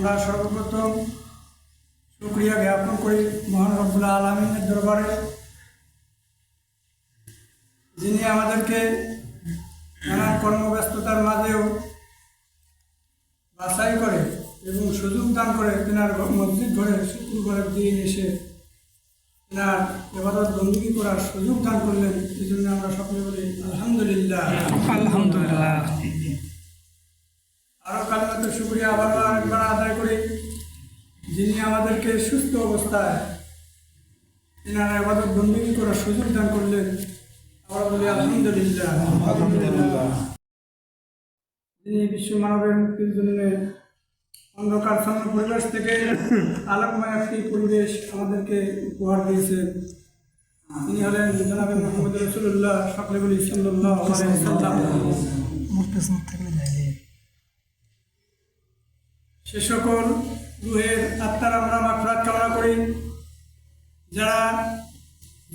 আমরা সর্বপ্রথম শুকরিয়া জ্ঞাপন করি মহান রব্বুল আলামিনের দরবারে, যিনি আমাদেরকে নানান কর্মব্যস্ততার মাঝেও বাছাই করে এবং সুযোগ দান করে তেনার মসজিদ ঘরে শুক্রবারের দিন এসে তেনার ইবাদত বন্দেগী করার সুযোগ দান করলেন। এই জন্য আমরা সকলে বলি আলহামদুলিল্লাহ। আলহামদুলিল্লাহ। আরও কালিমাতে শুকরিয়া আবার একবার আদায় করি, যিনি আমাদেরকে সুস্থ অবস্থায় তেনার ইবাদত বন্দেগী করার সুযোগ দান করলেন। আমরা বলি আলহামদুলিল্লাহ। আলহামদুলিল্লাহ। যিনি বিশ্ব মানবের মুক্তির জন্য অন্ধকারচ্ছন্ন পরিবেশ থেকে আলোকময় একটি পরিবেশ আমাদেরকে উপহার দিয়েছেন, তিনি হলেন জনাবে মুহাম্মদ রাসূলুল্লাহ সকলে বলি সাল্লাল্লাহু আলাইহি ওয়াসাল্লাম। সে সকল রূহের আত্মার আমরা মাগফিরাত কামনা করি, যারা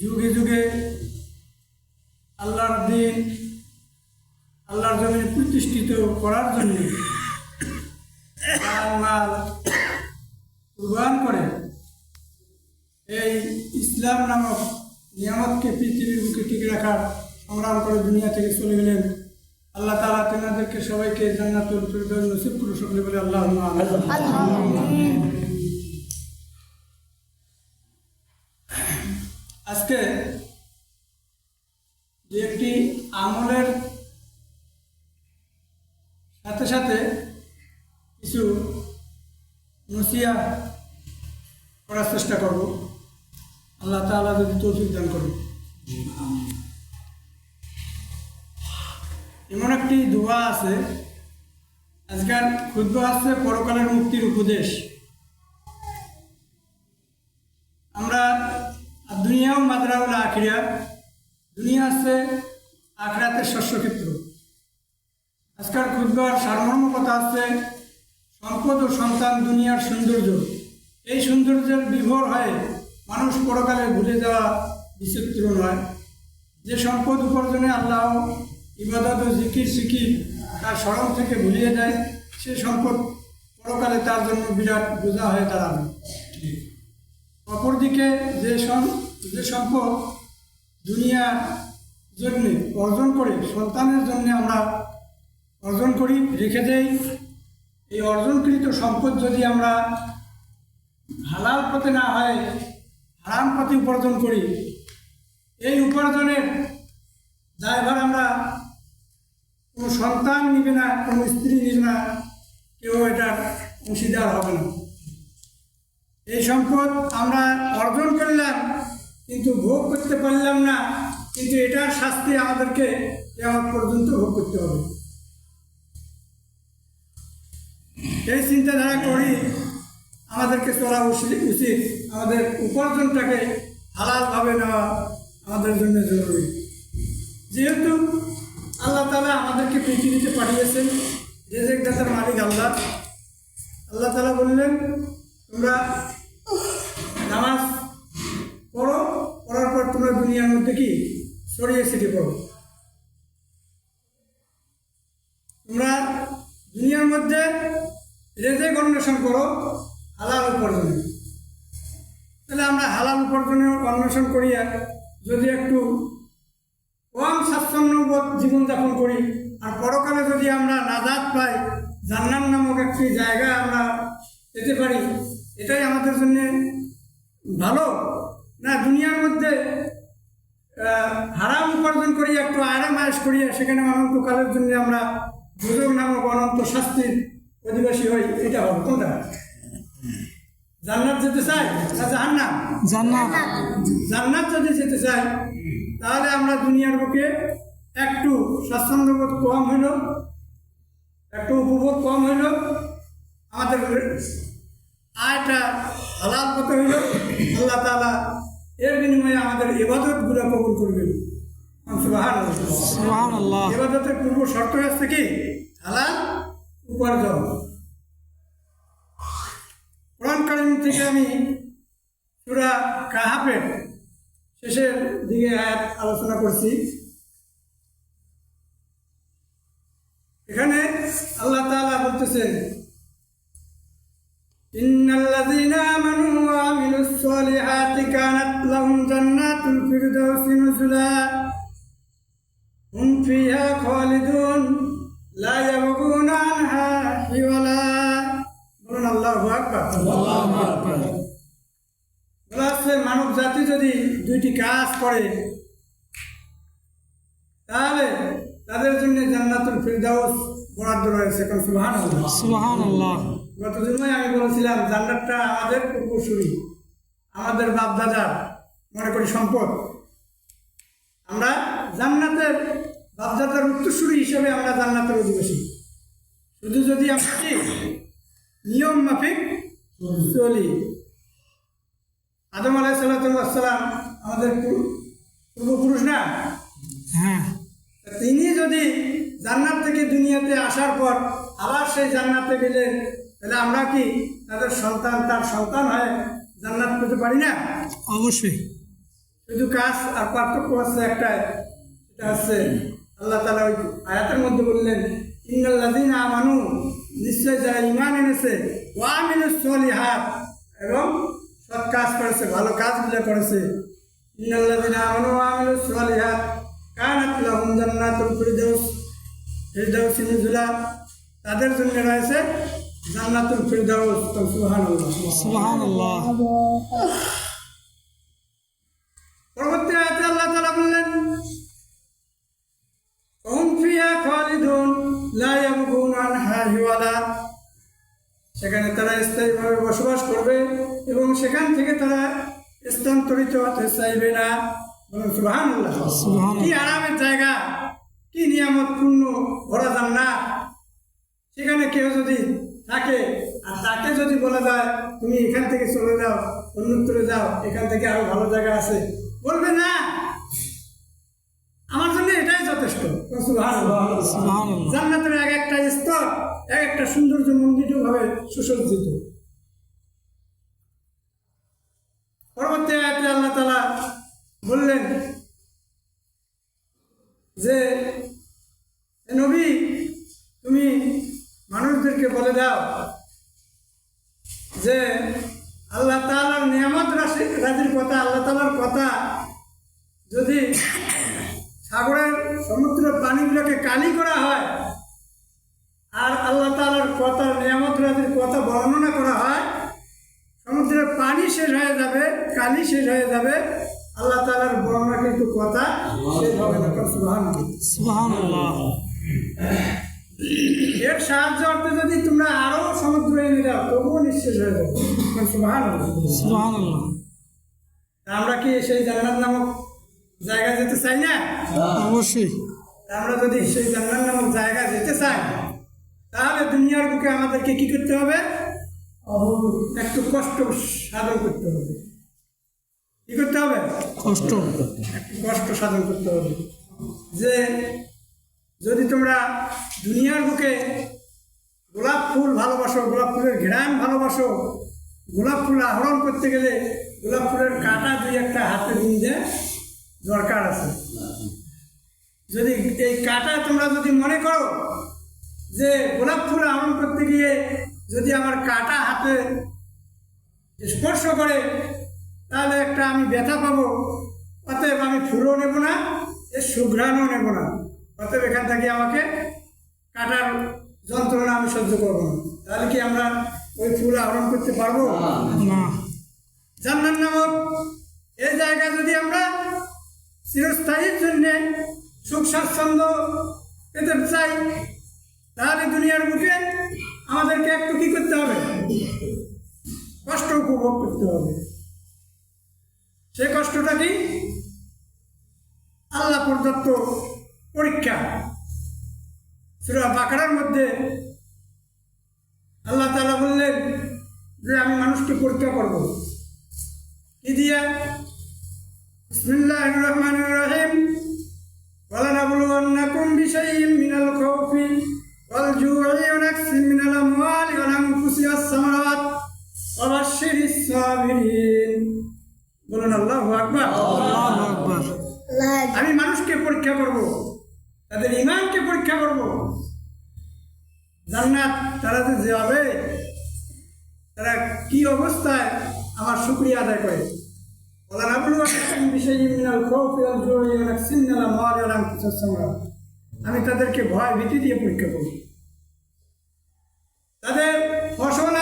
যুগে যুগে আল্লাহর দিন আল্লাহর জমিনে প্রতিষ্ঠিত করার জন্য মাল কুরবান করে এই ইসলাম নামক নিয়ামতকে পৃথিবীর বুকে টিকে রাখার সংগ্রাম করে দুনিয়া থেকে চলে গেলেন। আল্লাহ তাআলা তেনাদেরকে সবাইকে জান্নাতুল ফিরদাউস নসিব করুন, সকলে বলে আল্লাহুম্মা আমিন। আজকে যে একটি আমলের সাথে সাথে কিছু নসিহত করার চেষ্টা করব, আল্লাহ তাআলা যদি তৌফিক দান করেন। এমন একটি দোয়া আছে, আজকাল খুতবা আছে পরকালের মুক্তির উপদেশ। আমরা দুনিয়াও মাদরাউল আখিরা, দুনিয়া আছে আখিরাতের শস্যক্ষেত্র। আজকাল খুতবার সারমর্ম কথা আছে সম্পদ ও সন্তান দুনিয়ার সৌন্দর্য। এই সৌন্দর্যের বিভোর হয়ে মানুষ পরকালে ভুলে যাওয়া বিচিত্র নয়। যে সম্পদ উপার্জনে আল্লাহ ইবাদত ও জিকির শিকির তার স্মরণ থেকে ভুলিয়ে দেয়, সে সম্পদ পরকালে তার জন্য বিরাট বোঝা হয়ে দাঁড়াবে। অপরদিকে যে সম্পদ দুনিয়ার জন্যে অর্জন করে সন্তানের জন্য আমরা অর্জন করি, রেখে দেই, এই অর্জনকৃত সম্পদ যদি আমরা হালাল পথে না হয় হারাম পথে উপার্জন করি, এই উপার্জনের দায়ভার আমরা কোনো সন্তান নিবে না, কোনো স্ত্রী নিবে না, কেউ এটার অংশীদার হবে না। এই সম্পদ আমরা অর্জন করলাম কিন্তু ভোগ করতে পারলাম না, কিন্তু এটার শাস্তি আমাদেরকে কিয়ামত পর্যন্ত ভোগ করতে হবে। এই চিন্তাধারা করি আমাদেরকে চলা উচিত। আমাদের উপার্জনটাকে হালালভাবে নেওয়া আমাদের জন্য জরুরি। যেহেতু আল্লাহ তাআলা আমাদেরকে পৃথিবীতে পাঠিয়েছেন, রিজিক দাতার মালিক আল্লাহ। আল্লাহ তাআলা বললেন, তোমরা নামাজ পড়ো, পড়ার পর তোমরা দুনিয়ার মধ্যে কি ছড়িয়ে ছিটিয়ে পড়ো। তোমরা দুনিয়ার মধ্যে রিজিক অন্বেষণ করো হালাল উপার্জনে। তাহলে আমরা হালাল উপার্জনে অন্বেষণ করিয়া যদি একটু কম স্বাচ্ছন্দ্যবোধ জীবনযাপন করি, আর পরকালে যদি আমরা নাজাত পাই, জান্নাত নামক একটি জায়গায় আমরা যেতে পারি, এটাই আমাদের জন্য ভালো না? দুনিয়ার মধ্যে হারাম উপার্জন করি, একটু আরাম আয়েশ করিয়া সেখানে অনন্তকালের জন্য আমরা দুজক নামক অনন্ত শাস্তির অধিবাসী হই, এটা হবে কোনটা? জান্নাত যেতে চাই না জাহান্নাম? জান্নাত যদি যেতে চাই তাহলে আমরা দুনিয়ার বুকে একটু স্বাচ্ছন্দ্যবোধ কম হইল, একটু উপভোগ কম হইল, আমাদের আয়টা হালাল পথে হইল, আল্লাহ তাআলা এর বিনিময়ে আমাদের ইবাদতগুলো কবুল করবেন। সুবহানাল্লাহ। ইবাদতের পূর্ব শর্ত হচ্ছে কি? হালাল উপার্জন। কোরআন কারীম থেকে আমি সূরা কাহাফের শেষের দিকে আয়াত আলোচনা করছি। এখানে আল্লাহ তাআলা বলতেছেন, ইন্নাল্লাযীনা আমানু ওয়া আমিলুস সলিহাতি কানাত লাহুম জান্নাতুল ফিরদাউসি নুজুলা হুম ফিহা খালিদুন লা ইয়াবগুনা আনহা হিওয়ালা। বলুন আল্লাহু আকবার। আল্লাহু আকবার। বলা হচ্ছে মানব জাতি যদি দুইটি কাজ করে তাহলে তাদের জন্য জান্নাতুল ফিরদাউস বরাদ্দ রয়েছে। কারণ সুবহানাল্লাহ। সুবহানাল্লাহ। গত জন্মে আমি বলেছিলাম জান্নাতটা আমাদের পূর্বসূরি, আমাদের বাপ দাদার মনে করি সম্পদ। আমরা জান্নাতের বাপ দাদার উত্তরসূরি হিসেবে আমরা জান্নাতের অধিবাসী। শুধু যদি আমরা কি নিয়ম মাফিক চলি। আদম আলাইহিস সালাম আমাদের পূর্বপুরুষ না? হ্যাঁ। তিনি যদি জান্নাত থেকে দুনিয়াতে আসার পর আবার সেই জান্নাতে গেলেন, তাহলে আমরা কি তাদের সন্তান, তার সন্তান হয়ে জান্নাত পেতে পারি না? অবশ্যই। শুধু কাজ আর পার্থক্য হচ্ছে একটাই, সেটা হচ্ছে আল্লাহ তাআলা ওই আয়াতের মধ্যে বললেন ইন্নাল্লাযীনা আমানু, নিশ্চয় যারা ঈমান এনেছে, ওয়া আমিলুস সলিহাত, এবং সৎ কাজ করেছে, ভালো কাজগুলো করেছে। ইন্নাল্লাযীনা আমানু ওয়া আমিলুস সলিহাত কানাত লাহুম জান্নাতুল ফিরদাউসি নুজুলা, তাদের জন্য রয়েছে জান্নাতুল ফিরদাউস। সুবহানাল্লাহ। সুবহানাল্লাহ। পরবর্তী আয়াতে আল্লাহ তাআলা বললেন হুম ফিহা খালিদুন লা ইয়াবগুনা আনহা হিওয়ালা, সেখানে তারা স্থায়ীভাবে বসবাস করবে এবং সেখান থেকে তারা স্থানান্তরিত হতে চাইবে না। বলুন সুবহানাল্লাহ। সুবহানাল্লাহ। কি আরামের জায়গা, কি নিয়ামতপূর্ণ ভরা জান্নাত। সেখানে কেউ যদি থাকে আর তাকে যদি বলা যায় তুমি এখান থেকে চলে যাও, অন্যত্রে যাও, এখান থেকে আরো ভালো জায়গা আছে, বলবে না, আমার জন্য এটাই যথেষ্ট। সুবহানাল্লাহ। সুবহানাল্লাহ। জান্নাতের এক একটা স্তর, এক একটা সৌন্দর্য মণ্ডিতভাবে সুসজ্জিত। পরবর্তী আয়াতে আল্লাহ তাআলা বললেন যে হে নবী, তুমি মানুষদেরকে বলে দাও যে আল্লাহ তাআলার নিয়ামত রাজির কথা, আল্লাহ তাআলার কথা যদি সাগরের সমুদ্রের পানিগুলোকে কালি করা হয় আর আল্লাহ তাআলার কথা, নিয়ামত রাজির কথা বর্ণনা করা হয়, সমুদ্রের পানি শেষ হয়ে যাবে, কালি শেষ হয়ে যাবে, আল্লাহ তাআলার বর্ণনা কিন্তু কথা শেষ হবে না। সুবহানাল্লাহ। সুবহানাল্লাহ। এর সাহায্য অর্থে যদি তোমরা আরো সমুদ্র এনে দাও তবুও নিঃশেষ হয়ে যাবে। সুবহানাল্লাহ। সুবহানাল্লাহ। আমরা কি সেই জান্নাত নামক জায়গায় যেতে চাই না? অবশ্যই। আমরা যদি সেই জান্নাত নামক জায়গায় যেতে চাই তাহলে দুনিয়ার বুকে আমাদেরকে কি করতে হবে? একটু কষ্ট সাধন করতে হবে। কি করতে হবে? কষ্ট। একটু কষ্ট সাধন করতে হবে। যে যদি তোমরা দুনিয়ার বুকে গোলাপ ফুল ভালোবাসো, গোলাপ ফুলের ঘ্রাণ ভালোবাসো, গোলাপ ফুল আহরণ করতে গেলে গোলাপ ফুলের কাঁটা দুই একটা হাতে নিয়ে দরকার আছে। যদি এই কাঁটা তোমরা যদি মনে করো যে গোলাপ ফুল আহরণ করতে গিয়ে যদি আমার কাঁটা হাতে স্পর্শ করে তাহলে একটা আমি ব্যথা পাবো, অতএব আমি ফুলও নেব না, এর সুঘ্রাণও নেব না, অতএব এখান থেকে আমাকে কাটার যন্ত্রণা আমি সহ্য করবো না। তাহলে কি আমরা ওই ফুল আহরণ করতে পারবো না। জান্নাত নামক এই জায়গা যদি আমরা চিরস্থায়ীর জন্যে সুখ স্বাচ্ছন্দ্য পেতে চাই তাহলে দুনিয়ার বুকে আমাদেরকে একটু কি করতে হবে? কষ্ট উপভোগ করতে হবে। সেই কষ্টটা কি? আল্লাহ প্রদত্ত পরীক্ষা। সূরা বাকারার মধ্যে আল্লাহ তাআলা বললেন যে আমি মানুষকে পরীক্ষা করব। কি দিয়ে? বিসমিল্লাহির রহমানির রহিম। ওয়ালানাবলুওয়ান্নাকুম বিশাইইম মিনাল খাউফি ওয়াল জু'i ওয়া নাকসিম মিনাল আমওয়ালি ওয়াল আনফুসি ওয়াস সামারাত ওয়া বাশশিরিস সাবিরিন। বলুন আল্লাহু আকবার। আল্লাহু আকবার। আমি মানুষকে পরীক্ষা করব, তাদের ঈমানকে পরীক্ষা করব। জান্নাত তারা যে যাবে তারা কি অবস্থায় আমার শুকরিয়া আদায় করে। আমি তাদেরকে ভয় ভীতি দিয়ে পরীক্ষা করব। তাদের ফসল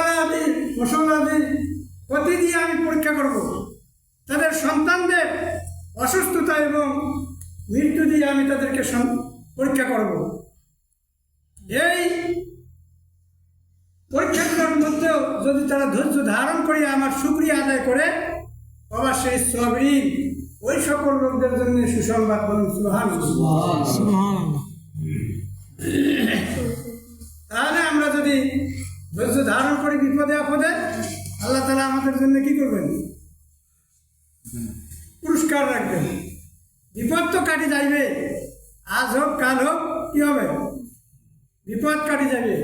আদির ক্ষতি দিয়ে আমি পরীক্ষা করব। তাদের সন্তানদের অসুস্থতা এবং মৃত্যু দিয়ে আমি তাদেরকে পরীক্ষা করব। এই পরীক্ষাগুলোর মধ্যেও যদি তারা ধৈর্য ধারণ করে আমার শুকরিয়া আদায় করে, অবশ্যই সাবিরিন ওই সকল লোকদের জন্য সুসংবাদ বলুন সুবহানাল্লাহ। সুবহানাল্লাহ। তাহলে আমরা যদি ধৈর্য ধারণ করি বিপদে আপদে, আল্লাহ তাআলা আমাদের জন্য কি করবেন? পুরস্কার রাখবেন। বিপদ তো কাটি যাইবে, আজ হোক কাল হোক, কি হবে? বিপদ কাটি যাবে।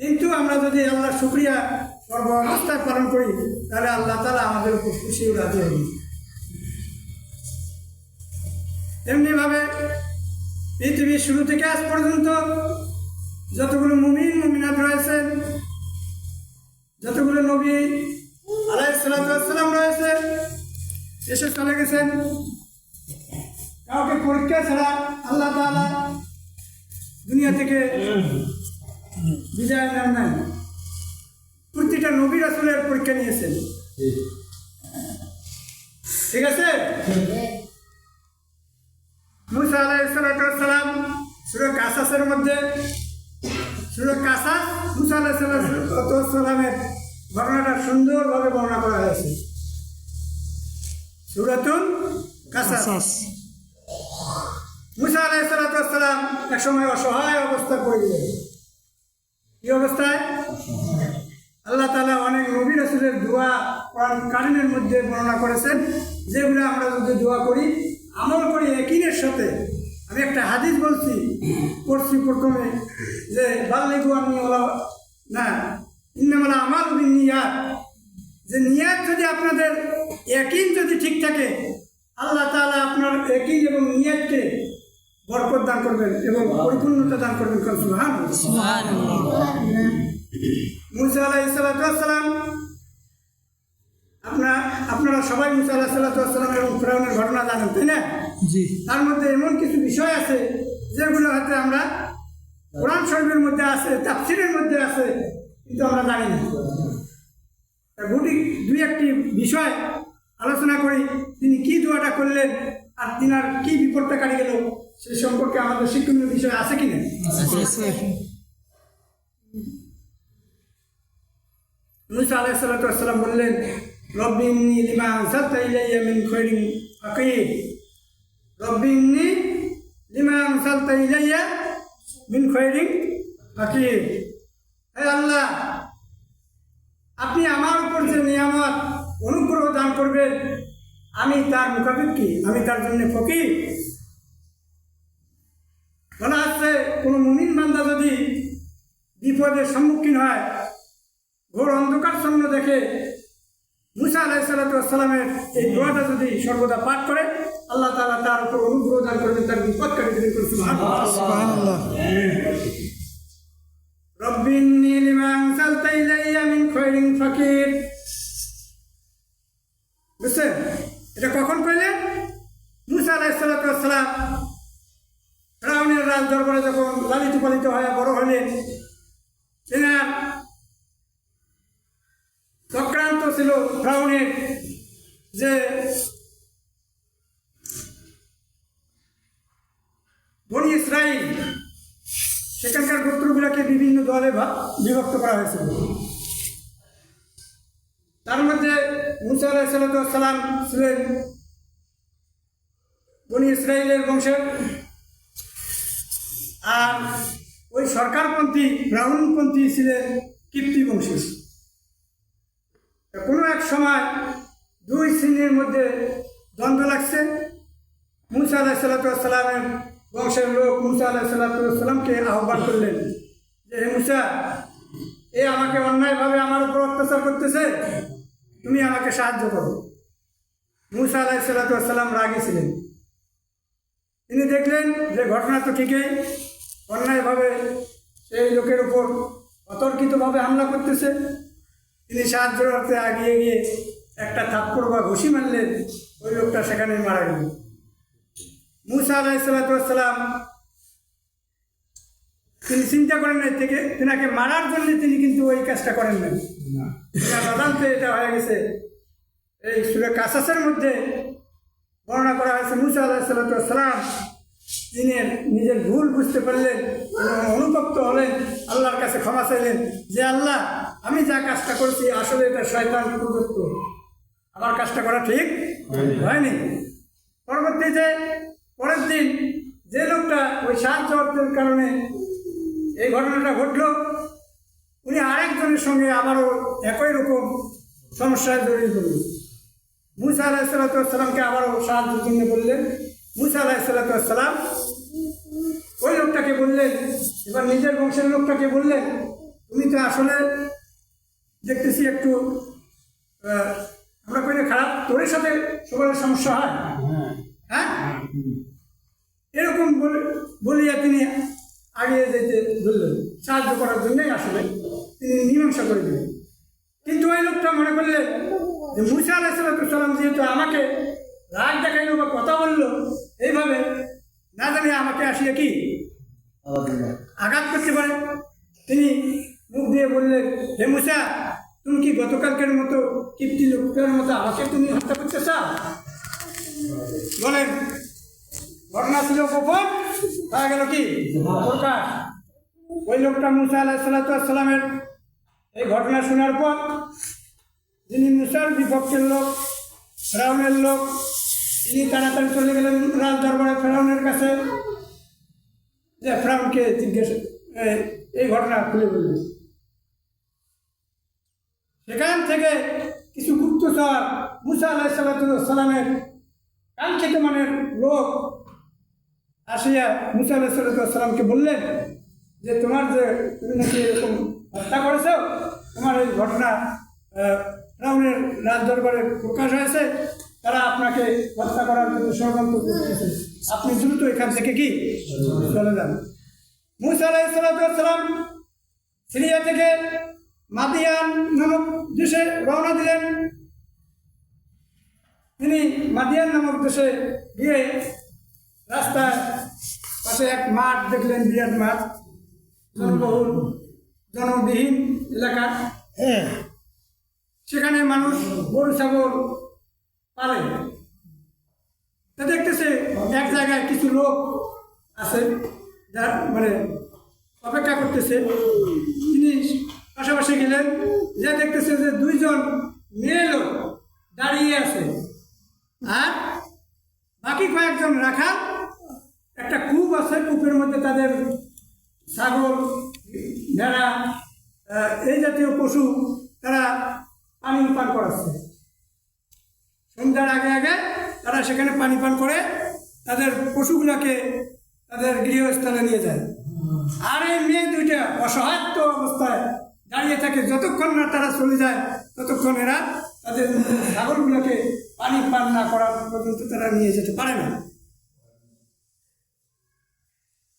কিন্তু আমরা যদি আল্লাহর শুকরিয়া সর্ব অবস্থায় পালন করি, তাহলে আল্লাহ তাআলা আমাদের উপর খুশি ও রাজি হবেন। তেমনিভাবে পৃথিবীর শুরু থেকে আজ পর্যন্ত যতগুলো মুমিন মুমিনাত রয়েছেন, যতগুলো নবী আলাইহিস সালাতু ওয়াস সালাম রয়েছে, এসে চলে গেছেন। কাউকে পরীক্ষা ছাড়া আল্লাহ তাআলা দুনিয়া থেকে বিদায় নেন নাই। প্রতিটা নবী রাসূলের পরীক্ষা নিয়েছেন। ঠিক আছে? মুসা আলাইহিস সালাতু ওয়াস সালাম সূরা কাসাসের মধ্যে, সূরা কাসাস মুসা আলাইহিস সালাতু ওয়াস সালামের ঘটনাটা সুন্দরভাবে বর্ণনা করা হয়েছে। সূরাতুল কাসাস। কাসাস। মুসা আলাইহিস সালাতু ওয়াস সালাম এক সময় অসহায় অবস্থায় পড়ে গেলেন। কি অবস্থায়? আল্লাহ তাআলা অনেক নবী রাসূলের দোয়া কোরআন কারীমের মধ্যে বর্ণনা করেছেন, যেগুলো আমরা যদি দোয়া করি, আমল করি ইয়াকিনের সাথে। আমি একটা হাদিস পড়ছি প্রথমে, যে বাল্লিগু আন্নী ওয়ালা না ইন্নামাল আমালু বিন্নিয়াত, যে নিয়াত যদি আপনাদের ইয়াকিন যদি ঠিক থাকে, আল্লাহ তাআলা আপনার ইয়াকিন এবং নিয়াতকে বরকত দান করবেন এবং পরিপূর্ণতা দান করবেন। সুবহানাল্লাহ। মুসা আলাইহিস সালাতু ওয়াস সালাম, আপনারা সবাই মুসা আলাইহিস সালাতু ওয়াস সালাম এবং ফিরআউনের ঘটনা জানেন, তাই না? জি। তার মধ্যে এমন কিছু বিষয় আছে যেগুলো হয়তো আমরা কোরআন শরীফের মধ্যে আছে, তাফসীরের মধ্যে আছে, কিন্তু আমরা জানি না। গুটি দুই একটি বিষয় আলোচনা করি, তিনি কি দোয়াটা করলেন আর তিনার কি বিপদটা কাটি গেল, সে সম্পর্কে আমাদের শিক্ষণীয় বিষয় আছে কিনা? মুসা আলাইহিস সালাতু ওয়াস সালাম বললেন, রব্বি ইন্নী লিমা আনসালতা ইলাইয়া মিন খায়রিন ফাকির। রব্বি ইন্নী লিমা আনসালতা ইলাইয়া মিন খায়রিন ফাকির। হে আল্লাহ, আপনি আমার উপর যে নিয়ামত অনুগ্রহ দান করবেন, আমি তার মুখাপেক্ষী, আমি তার জন্য ফকির। বলা হচ্ছে, কোনো মুমিন বান্দা যদি বিপদের সম্মুখীন হয়, ঘোর অন্ধকারচ্ছন্ন দেখে, মুসা আলাইহিস সালাতু ওয়াস সালামের এই দোয়াটা যদি সর্বদা পাঠ করে, আল্লাহ তাআলা তার উপর অনুগ্রহ দান করবেন, তার বিপদ কাটিয়ে দেবেন। সুবহানাল্লাহ। রব্বি ইন্নী লিমা আনসালতা ইলাইয়া মিন খায়রিন ফাকির। বুঝছেন? এটা কখন কইলেন? মুসা আলাইহিস সালাতু ওয়াস সালাম ফিরআউনের রাজ দরবারে যখন লালিত পালিত হয়ে বড় হলেন, তেনার চক্রান্ত ছিল ফিরআউনের যে বনি ইসরাইল, সেখানকার গোত্রগুলোকে বিভিন্ন দলে বিভক্ত করা হয়েছিল। তার মধ্যে মুসা আলাইহিস সালাতু ওয়াস সালাম ছিলেন বনি ইসরাইলের বংশের, আর ওই সরকারপন্থী ব্রাহ্মণপন্থী ছিলেন কিপ্তি বংশের। কোনো এক সময় দুই শ্রেণীর মধ্যে দ্বন্দ্ব লাগছে। মুসা আলাইহিস সালাতু ওয়াস সালামের বংশের লোক মুসা আলাইহিস সালাতু ওয়াস সালামকে আহ্বান করলেন যে, হে মুসা, এ আমাকে অন্যায়ভাবে আমার উপর অত্যাচার করতেছে, তুমি আমাকে সাহায্য করো। মুসা আলাইহিস সালাতু ওয়াস সালাম রাগী ছিলেন। তিনি দেখলেন যে ঘটনা তো ঠিকই, অন্যায়ভাবে সেই লোকের উপর অতর্কিতভাবে হামলা করতেছে। তিনি সাহায্যার্থে এগিয়ে গিয়ে একটা থাপ্পড় বা ঘুষি মারলেন, ওই লোকটা সেখানে মারা গেল। মুসা আলাইহিসসালাম তিনি চিন্তা করেন নাই থেকে তেনাকে মারার জন্য তিনি কিন্তু ওই কাজটা করেন নাই। সাধারণত এটা হয়ে গেছে এই সূরা কাসাসের মধ্যে বর্ণনা করা হয়েছে মুসা আলাইহিসসালাম তিনি নিজের ভুল বুঝতে পারলেন এবং অনুতপ্ত হলেন, আল্লাহর কাছে ক্ষমা চাইলেন যে আল্লাহ, আমি যা কাজটা করছি আসলে এটা শয়তান প্রদত্ত, আমার কাজটা করা ঠিক হয়নি। পরবর্তীতে পরের দিন যে লোকটা ওই সাহায্য অর্থের কারণে এই ঘটনাটা ঘটল, উনি আরেকজনের সঙ্গে আবারও একই রকম সমস্যায় জড়িয়ে পড়লেন। মুসা আলাইহিসসালামকে আবারও সাহায্যের জন্য বললেন। মুসা আলাইহিসসালাম ওই লোকটাকে বললেন, এবার নিজের বংশের লোকটাকে বললেন, তুমি তো আসলে দেখতেছি একটু আমরা কইলে খারাপ, তোর সাথে সবার সমস্যা হয়, হ্যাঁ, এরকম বলিয়া তিনি আগিয়ে যেতে ধরলেন, সাহায্য করার জন্যই আসলে তিনি মীমাংসা করে দিলেন। কিন্তু ওই লোকটা মনে করলেন যে মুসা আলাইহিসসালাম যেহেতু আমাকে রাগ দেখাইল বা কথা বললো এইভাবে, না জানি আমাকে আসিয়া কি আঘাত করতে পারে। তিনি মুখ দিয়ে বললেন, হে মুসা, তুমি কি গতকালকের মতো কিপ্তি লোকের মতো আমাকে তুমি হত্যা করতে চাও? বলেন, ঘটনা ছিল গোপন, হয়ে গেল কি প্রকাশ। ওই লোকটা মুসা আলাইহিসসালামের এই ঘটনা শোনার পর, যিনি মুসার বিপক্ষের লোক, ফেরাউনের লোক, তিনি তাড়াতাড়ি চলে গেলেন রাজ দরবারে ফেরাউনের কাছে, যে ফেরাউনকে জিজ্ঞেস এই ঘটনা খুলে বললেন। সেখান থেকে কিছু গুপ্তচর মুসা আলাইহিসসালামের কাঙ্ক্ষিত মানের লোক আসিয়া মুসা আলাইহিসসালামকে বললেন যে তুমি নাকি এরকম হত্যা করেছ, তোমার এই ঘটনা ফেরাউনের রাজ দরবারে প্রকাশ হয়েছে, তারা আপনাকে হত্যা করার জন্য ষড়যন্ত্র করতেছে, আপনি দ্রুত এখান থেকে কি চলে যান। মুসা আলাইহিসসালাম সিরিয়া থেকে মাদিয়ান নামক দেশে রওনা দিলেন। তিনি মাদিয়ান নামক দেশে গিয়ে রাস্তায় পাশে এক মাঠ দেখলেন, বিরাট মাঠ, জনবহুল জনবিহীন এলাকা। সেখানে মানুষ গরু ছাগল পালে। তা দেখতেছে এক জায়গায় কিছু লোক আছে, যার মানে অপেক্ষা করতেছে। তিনি পাশাপাশি গেলেন, যে দেখতেছে যে দুইজন মেয়ে লোক দাঁড়িয়ে আছে, আর বাকি কয়েকজন রাখা একটা কূপ আছে, কূপের মধ্যে তাদের ছাগল, ভেড়া, এই জাতীয় পশু তারা পানি পান করাচ্ছে। সন্ধ্যার আগে আগে তারা সেখানে পানি পান করে তাদের পশুগুলোকে তাদের গৃহস্থানে নিয়ে যায়। আর এই মেয়ে দুইটা অসহায়ত্ব অবস্থায় দাঁড়িয়ে থাকে, যতক্ষণ না তারা চলে যায় ততক্ষণ এরা তাদের ছাগলগুলোকে পানি পান না করা পর্যন্ত তারা নিয়ে যেতে পারে না।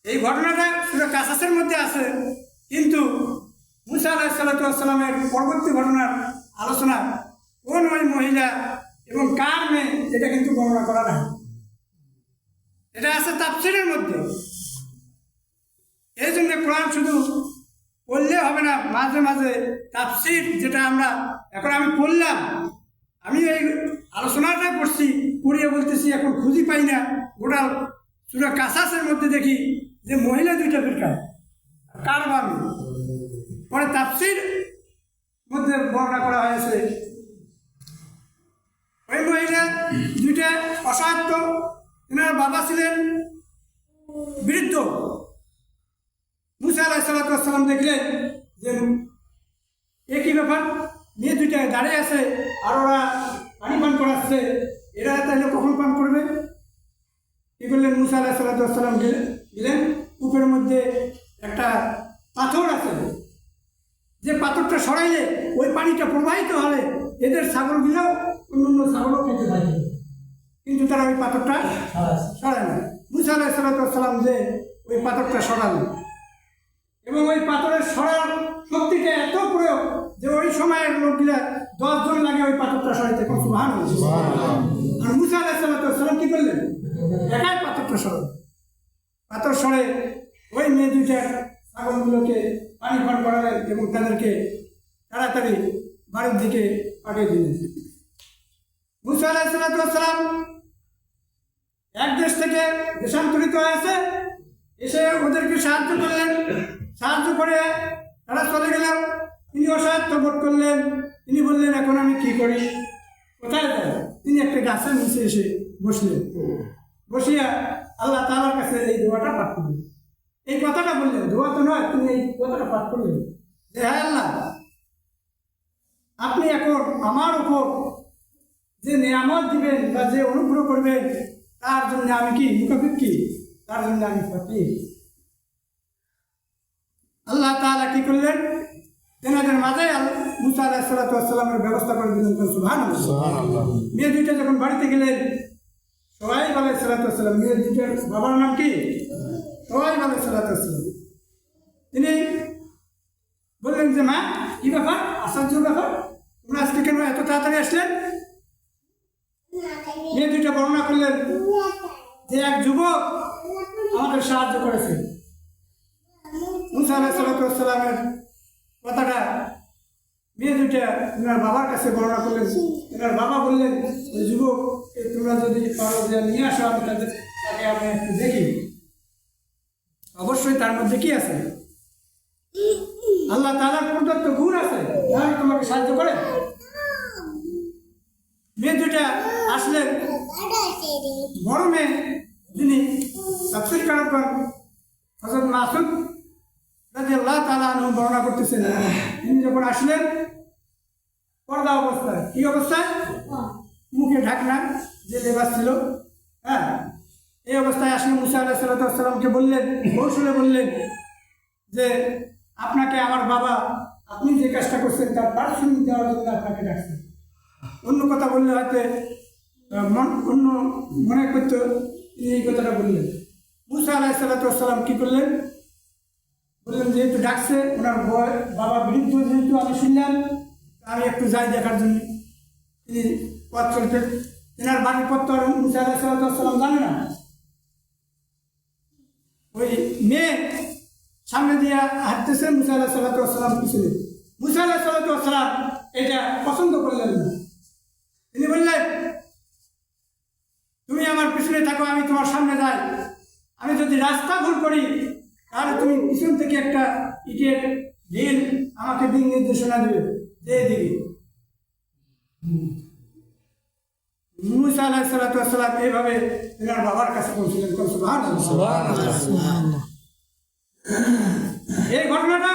এই ঘটনাটা সূরা কাসাসের মধ্যে আছে, কিন্তু মুসা আলাইহিসসালামের পরবর্তী ঘটনার আলোচনা কোন ওই মহিলা এবং কার মেয়ে এটা কিন্তু বর্ণনা করা নাই। এটা আছে তাফসীরের মধ্যে। এই জন্য কোরআন শুধু পড়লে হবে না, মাঝে মাঝে তাফসীর যেটা আমরা এখন আমি পড়লাম, আমি এই আলোচনাটা করছি, পড়িয়ে বলতেছি, এখন খুঁজি পাই না। গোটা সূরা কাসাসের মধ্যে দেখি যে মহিলা দুইটা ফিরকা, কার বা মেয়ে। পরে তাফসীর মধ্যে বর্ণনা করা হয়েছে ওই মহিলা দুইটা অসহায়ত্ব, এনার বাবা ছিলেন বৃদ্ধ। মুসা আলাইহিসসালাম দেখলেন যে একই ব্যাপার, মেয়ে দুইটা দাঁড়িয়ে আছে আর ওরা পানি পান করাচ্ছে, এরা তাহলে কখন পান করবে? কি করলেন? মুসা আলাইহিসসালাম গেলেন, কূপের মধ্যে একটা পাথর আছে, যে পাথরটা সরাইলে ওই পানিটা প্রবাহিত হলে এদের ছাগলগুলো অন্য ছাগলও খেতে থাকে, কিন্তু তারা ওই পাথরটা সরায় না। মুসা আলাইহিসসালাম যে ওই পাথরটা সরালেন, এবং ওই পাথরের সরার শক্তিটা এত প্রয়োগ যে ওই সময়ের লোকগুলা 10 জন লাগে ওই পাথরটা সরাইতে। আর মুসা আলাইহিস সালাম কি করলেন? একাই পাথরটা সরালেন। পাথর সরে ওই মেয়ে দুইটার ছাগলগুলোকে পানি পান করালেন এবং তাদেরকে তাড়াতাড়ি বাড়ির দিকে পাঠিয়ে দিলেন। মুসা আলাইহিস সালাম এক দেশ থেকে দেশান্তরিত হয়েছে, এসে ওদেরকে সাহায্য করলেন। সাহায্য করে তারা চলে গেলেন। তিনি অসহায়ত্ব বোধ করলেন। তিনি বললেন, এখন আমি কি করি, কোথায় যাই? তিনি একটা গাছের নিচে এসে বসলেন। বসিয়া আল্লাহ তাআলার কাছে এই দোয়াটা পাঠ করলেন। এই কথাটা বললেন, দোয়া তো নয়, তিনি এই কথাটা পাঠ করলেন যে, হ্যাঁ আল্লাহ, আপনি এখন আমার উপর যে নিয়ামত দিবেন বা যে অনুগ্রহ করবেন, তার জন্য আমি কি মুখাপেক্ষী, তার জন্য আমি ফকির। আল্লাহ তাআলা কি করলেন? তেনাদের মাঝে মুসা আলাইহিস সালামের ব্যবস্থা করে দিলেন। সুবহানাল্লাহ। মেয়ে দুইটা যখন বাড়িতে গেলেন, সোহাইব আলাইহিস সালাম, মেয়ে দুইটার বাবার নাম কি? সোহাইব আলাইহিস সালাম। তিনি বললেন যে, মা, কি ব্যাপার, আশ্চর্য ব্যাপার, তোমরা আজকে কেন এত তাড়াতাড়ি আসলেন? মেয়ে দুইটা বর্ণনা করলেন যে এক যুবক আমাদের সাহায্য করেছে। মুসা আলাইহিস সালামের কথাটা মেয়ে দুইটা তোমার বাবার কাছে বর্ণনা করলেন। তোমার বাবা বললেন, ওই যুবক তোমরা যদি পারো যে নিয়ে আসো, আমি তাকে আমি একটু দেখি, অবশ্যই তার মধ্যে কি আছে, আল্লাহ তাআলার প্রদত্ত গুণ আছে, যারা তোমাকে সাহায্য করে। মেয়ে দুইটা আসলেন। বড় মেয়ে যিনি তাফসীর কারক হযরত মাসউদ রাদিয়াল্লাহু তাআলা আনহু বর্ণনা করতেছেন, তিনি যখন আসলেন পর্দা অবস্থায়, কি অবস্থায়? মুখে ঢাকনা যে লেবাস ছিল, হ্যাঁ, এই অবস্থায় আসলে মুসা আলাইহিস সালামকে বললেন, কৌশলে বললেন যে, আপনাকে আমার বাবা, আপনি যে কাজটা করছেন তার পারিশ্রমিক দেওয়ার জন্য আপনাকে ডাকছেন। অন্য কথা বললে হয়তো অন্য মনে করতো তিনি এই কথাটা বললেন। মুসা আলাইহিস সালাম কি করলেন? বললেন, যেহেতু ডাকছে, ওনার বাবা বৃদ্ধ যেহেতু আমি শুনলাম, আমি একটু যাই দেখার জন্য। তিনি পথ চলতে, এনার বাড়ির পথ তো আর মুসা আলাইহিস সালাম জানে না। ওই মেয়ে সামনে দিয়ে হাঁটতেছেন, মুসা আলাইহিস সালাম পিছনে। মুসা আলাইহিস সালাম এটা পছন্দ করলেন না। তিনি বললেন, তুমি আমার পিছনে থাকো, আমি তোমার সামনে যাই। আমি যদি রাস্তা ভুল করি, তাহলে তুমি পিছন থেকে একটা ইটের ঢিল আমাকে দিক নির্দেশনা দেবে, দিয়ে দিবি। মুসা আলাইহিস সালাম এইভাবে তেনার বাবার কাছে পৌঁছলেন। সুবহানাল্লাহ। এই ঘটনাটা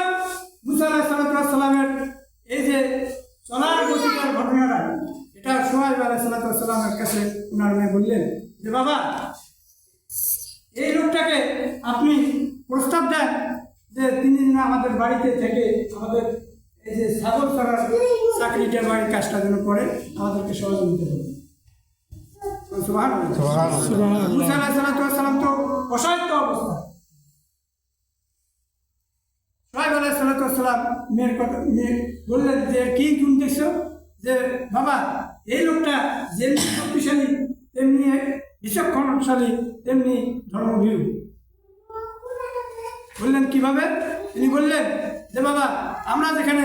মুসা আলাইহিস সালামের এই যে চলার গতিটার ঘটনাটা, এটা সোহাইব আলাইহিস সালামের কাছে ওনার মেয়ে বললেন যে, বাবা, এই লোকটাকে আপনি প্রস্তাব দেন যে তিনি আমাদের বাড়িতে থেকে আমাদের এই যে ছাগল চড়ার চাকরিটা, বাড়ির কাজটা যেন করে, আমাদেরকে সহযোগিতা করবে। মুসা আলাইহিস সালাম তো অসহায়ত্ব অবস্থা। সোহাইব আলাইহিস সালাম মেয়ের কথা, মেয়ে বললেন যে, কি গুণ দেখছো? যে বাবা, এই লোকটা যেমনি শক্তিশালী, তেমনি বিচক্ষণশালী, তেমনি ধর্মভীরু। বললেন, কিভাবে? তিনি বললেন যে, বাবা, আমরা যেখানে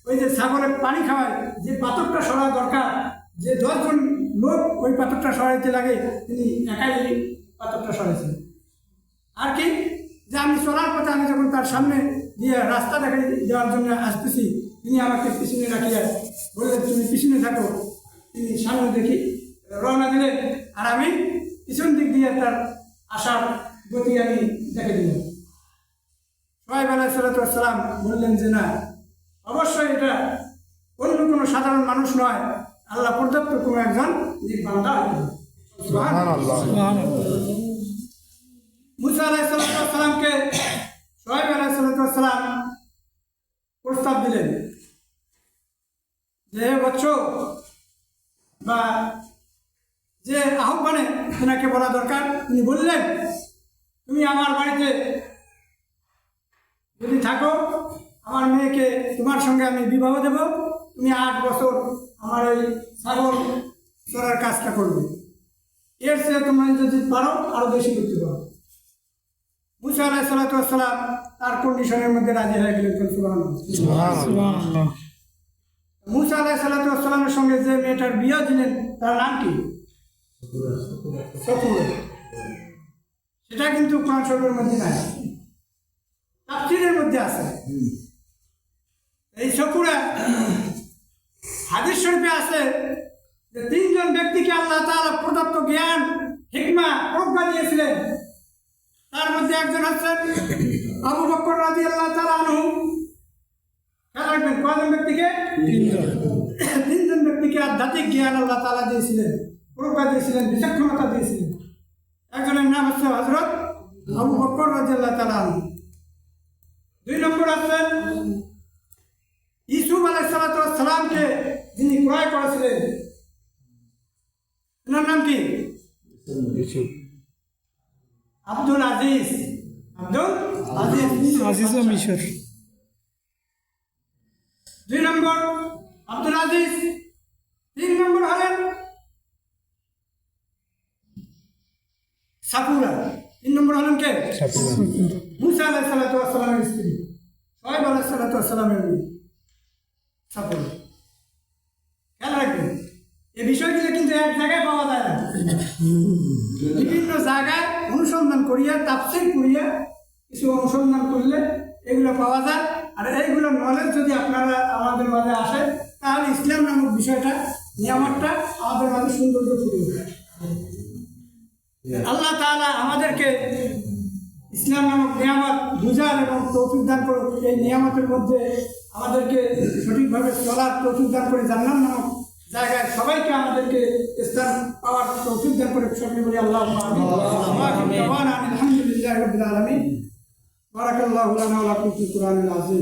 ওই যে ছাগলের পানি খাওয়াই, যে পাথরটা সরা দরকার, যে 10 জন লোক ওই পাথরটা সরাইতে লাগে, তিনি একাই পাথরটা সরাইছেন। আর কি, যে আমি চলার পথে, আমি যখন তার সামনে দিয়ে রাস্তা দেখাই দেওয়ার জন্য আসতেছি, তিনি আমাকে পিছনে রাখিয়া বললেন, তুমি পিছনে থাকো। তিনি সামনে দেখি রওনা দিলেন, আর আমি পিছন দিক দিয়ে তার আসার গতি আমি দেখে দিলাম। সোহাইব আলাইহিস সালাম বললেন যে, না, অবশ্যই এটা অন্য কোনো সাধারণ মানুষ নয়, আল্লাহ প্রদত্ত কোনো একজন বান্দা। মুসা আলাইহিস সালামকে সোহাইব আলাইহিস সালাম প্রস্তাব দিলেন যে, বৎস বা যে আহ্বানে তেনাকে বলা দরকার, তিনি বললেন, তুমি আমার বাড়িতে যদি থাকো আমার মেয়েকে তোমার সঙ্গে আমি বিবাহ দেব, তুমি 8 বছর আমার এই ছাগল চড়ার কাজটা করবে, এর চেয়ে তোমরা যদি পারো আরো বেশি করতে পারো। মুসা আলাইহিস সালাতু ওয়াস সালাম তার কন্ডিশনের মধ্যে রাজি হয়ে গেলেন। সুবহানাল্লাহ। মুসা আলাইহিস সালাতু ওয়াস সালামের সঙ্গে যে মেয়েটার বিয়ে দিলেন তার নাম কি? সফুরা। সেটা কিন্তু কোরআন শরীফের মধ্যে নাই, তাফসীরের মধ্যে আছে। এই সফুরা হাদিস শরীফে আছে যে 3 জন ব্যক্তিকে আল্লাহ তাআলা প্রদত্ত জ্ঞান, হিকমা, প্রজ্ঞা দিয়েছিলেন। তার মধ্যে একজন হচ্ছেন আবু বকর রাদিয়াল্লাহু তাআলা আনহু। খেয়াল রাখবেন, কয়জন ব্যক্তিকে? 3 জন ব্যক্তিকে আধ্যাত্মিক জ্ঞান আল্লাহ তাআলা দিয়েছিলেন, প্রজ্ঞা দিয়েছিলেন, বিচক্ষণতা দিয়েছিলেন। একজনের নাম হচ্ছে হযরত আবু বকর রাদিয়াল্লাহু তাআলা আনহু। 2 নম্বর আছেন ইউসুফ আলাইহিস সালাতু ওয়াস সালামকে যিনি ক্রয় করেছিলেন, ওনার নাম কি? আব্দুল আজিজ। আব্দুল আজিজ, আজিজ মিশর। 2 নম্বর আব্দুল আজিজ। 3 নম্বর হলেন সাফুরা। 3 নম্বর হলেন কে? মুসা আলাইহিস সালাতু ওয়াস সালামের স্ত্রী, শুআয়ব আলাইহিস সালাতু ওয়াস সালামের মেয়ে সাফুরা। খেয়াল রাখবেন, এই বিষয়গুলো কিন্তু এক জায়গায় পাওয়া যায় না, বিভিন্ন জায়গায় অনুসন্ধান করিয়া, তাফসীর করিয়া কিছু অনুসন্ধান করলে এগুলো পাওয়া যায়। আর এইগুলো নলেজ যদি আপনারা আমাদের মাঝে আসে, তাহলে ইসলাম নামক বিষয়টা, নিয়ামতটা আমাদের মাঝে সৌন্দর্য ফুটে ওঠে। আল্লাহ তাআলা আমাদেরকে ইসলাম নামক নিয়ামত বুঝার এবং তৌফিক দান করুন। এই নিয়ামতের মধ্যে আমাদেরকে সঠিকভাবে চলার তৌফিক দান করে, জান্নাত নামক জায়গায় সবাইকে আমাদেরকে স্থান পাওয়ার তৌফিক দান করে। সকলে বলি আল্লাহুম্মা আমিন। আলহামদুলিল্লাহি রাব্বিল আলামিন। বারাকাল্লাহু লানা ওয়া লাকুম ফিল কুরআনিল আযীম।